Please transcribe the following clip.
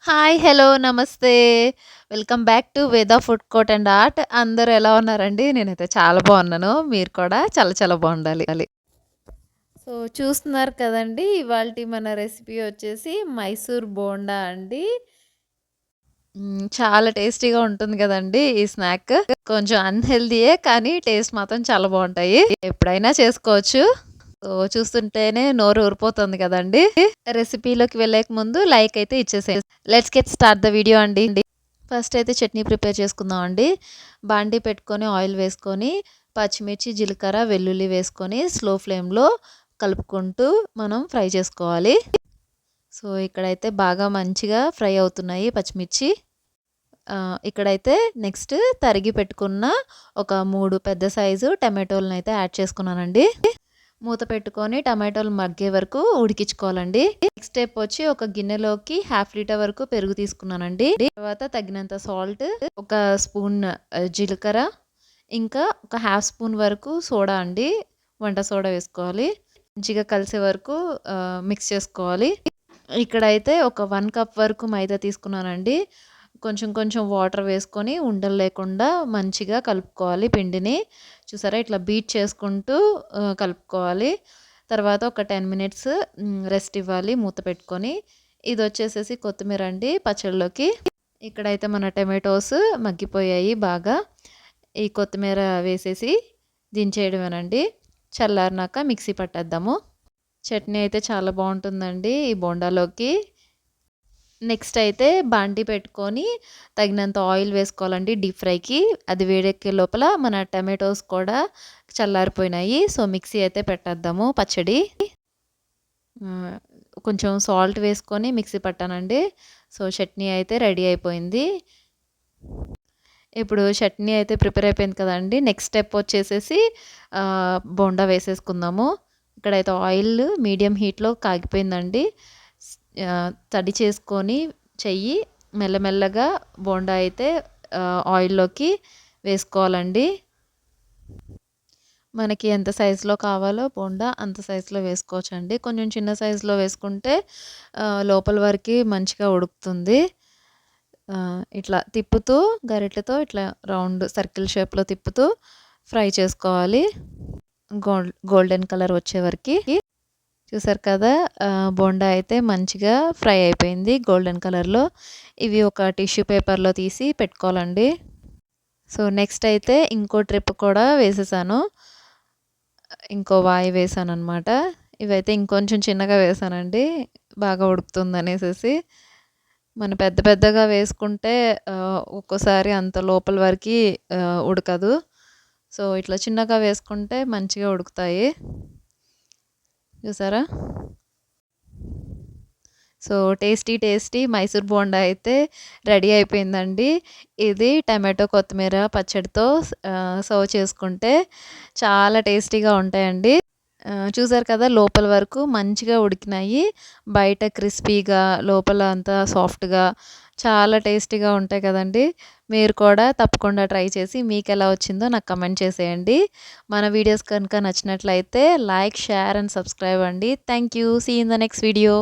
Hi! Hello! నమస్తే. Welcome back to వేద food court and art. అందరూ ఎలా ఉన్నారండి? నేనైతే చాలా బాగున్నాను. మీరు కూడా చాలా చాలా బాగుండాలి. సో, చూస్తున్నారు కదండీ! ఇవాల్టి మన రెసిపీ వచ్చేసి మైసూర్ బోండా అండి. చాలా టేస్టీగా ఉంటుంది కదండీ! ఈ స్నాక్. కొంచెం అన్‌హెల్తీయే కానీ టేస్ట్ మాత్రం చాలా బావుంటాయి. ఎప్పుడైనా చేసుకోవచ్చు. సో, చూస్తుంటేనే నోరు ఊరిపోతుంది కదండీ! రెసిపీలోకి వెళ్ళేక ముందు లైక్ అయితే ఇచ్చేసేయండి. Let's get start the video అండి. ఫస్ట్ అయితే చట్నీ ప్రిపేర్ చేసుకుందాం అండి. బాండీ పెట్టుకొని ఆయిల్ వేసుకొని పచ్చిమిర్చి, జీలకర్ర, వెల్లుల్లి వేసుకొని స్లో ఫ్లేమ్‌లో కలుపుకుంటూ మనం ఫ్రై చేసుకోవాలి. సో, ఇక్కడైతే బాగా మంచిగా ఫ్రై అవుతున్నాయి పచ్చిమిర్చి. ఇక్కడైతే నెక్స్ట్ తరిగి పెట్టుకున్న ఒక 3 పెద్ద సైజు టమాటోలనైతే యాడ్ చేసుకున్నానండి. మూత పెట్టుకొని టమాటోలు మగ్గే వరకు ఉడికించుకోవాలండి. నెక్స్ట్ స్టెప్ వచ్చి ఒక గిన్నెలోకి హాఫ్ లీటర్ వరకు పెరుగు తీసుకున్నానండి. తర్వాత తగినంత సాల్ట్, ఒక స్పూన్ జీలకర్ర, ఇంకా ఒక హాఫ్ స్పూన్ వరకు సోడా అండి, వంట సోడా వేసుకోవాలి. మంచిగా కలిసే వరకు మిక్స్ చేసుకోవాలి. ఇక్కడైతే ఒక 1 కప్ వరకు మైదా తీసుకున్నానండి. కొంచెం కొంచెం వాటర్ వేసుకొని ఉండలు లేకుండా మంచిగా కలుపుకోవాలి పిండిని. చూసారా ఇట్లా బీట్ చేసుకుంటూ కలుపుకోవాలి. తర్వాత ఒక 10 మినిట్స్ రెస్ట్ ఇవ్వాలి మూత పెట్టుకొని. ఇదొచ్చేసేసి కొత్తిమీర అండి పచ్చడిలోకి. ఇక్కడైతే మన టమాటోస్ మగ్గిపోయాయి బాగా. ఈ కొత్తిమీర వేసేసి దించేయడమేనండి. చల్లారినాక మిక్సీ పట్టేద్దాము. చట్నీ అయితే చాలా బావుంటుందండి ఈ బోండాలోకి. నెక్స్ట్ అయితే బాండీ పెట్టుకొని తగినంత ఆయిల్ వేసుకోవాలండి డీప్ ఫ్రైకి. అది వేడెక్కే లోపల మన టమాటోస్ కూడా చల్లారిపోయినాయి. సో, మిక్సీ అయితే పెట్టేద్దాము పచ్చడి. కొంచెం సాల్ట్ వేసుకొని మిక్సీ పట్టానండి. సో, చట్నీ అయితే రెడీ అయిపోయింది. ఇప్పుడు చట్నీ అయితే ప్రిపేర్ అయిపోయింది కదండీ! నెక్స్ట్ స్టెప్ వచ్చేసేసి బోండా వేసేసుకుందాము. ఇక్కడైతే ఆయిల్ మీడియం హీట్‌లో కాగిపోయిందండి. తడి చేసుకొని చెయ్యి మెల్లమెల్లగా బోండా అయితే ఆయిల్‌లోకి వేసుకోవాలండి. మనకి ఎంత సైజులో కావాలో బోండా అంత సైజులో వేసుకోవచ్చండి. కొంచెం చిన్న సైజులో వేసుకుంటే లోపల వరకి మంచిగా ఉడుకుతుంది. ఇట్లా తిప్పుతూ గరిటెతో ఇట్లా రౌండ్ సర్కిల్ షేప్‌లో తిప్పుతూ ఫ్రై చేసుకోవాలి. గోల్డెన్ కలర్ వచ్చే వరకి. చూసారు కదా! బోండా అయితే మంచిగా ఫ్రై అయిపోయింది గోల్డెన్ కలర్‌లో. ఇవి ఒక టిష్యూ పేపర్‌లో తీసి పెట్టుకోవాలండి. సో, నెక్స్ట్ అయితే ఇంకో ట్రిప్ కూడా వేసేసాను. ఇంకో వాయి వేసాననమాట. ఇవైతే ఇంకొంచెం చిన్నగా వేసానండి. బాగా ఉడుకుతుందనేసేసి. మనం పెద్ద పెద్దగా వేసుకుంటే ఒక్కోసారి అంత లోపల వరకి ఉడకదు. సో, ఇట్లా చిన్నగా వేసుకుంటే మంచిగా ఉడుకుతాయి. చూసారా? సో, టేస్టీ మైసూర్ బోండా అయితే రెడీ అయిపోయిందండి. ఇది టమాటో, కొత్తిమీర పచ్చడితో సర్వ్ చేసుకుంటే చాలా టేస్టీగా ఉంటాయండి. చూసారు కదా! లోపల వరకు మంచిగా ఉడికినాయి. బయట క్రిస్పీగా, లోపల అంతా సాఫ్ట్‌గా చాలా టేస్టీగా ఉంటాయి కదండీ! మీరు కూడా తప్పకుండా ట్రై చేసి మీకెలా వచ్చిందో నాకు కమెంట్ చేసేయండి. మన వీడియోస్ కనుక నచ్చినట్లయితే లైక్, షేర్ అండ్ సబ్స్క్రైబ్ అండి. Thank you. See you in the next video.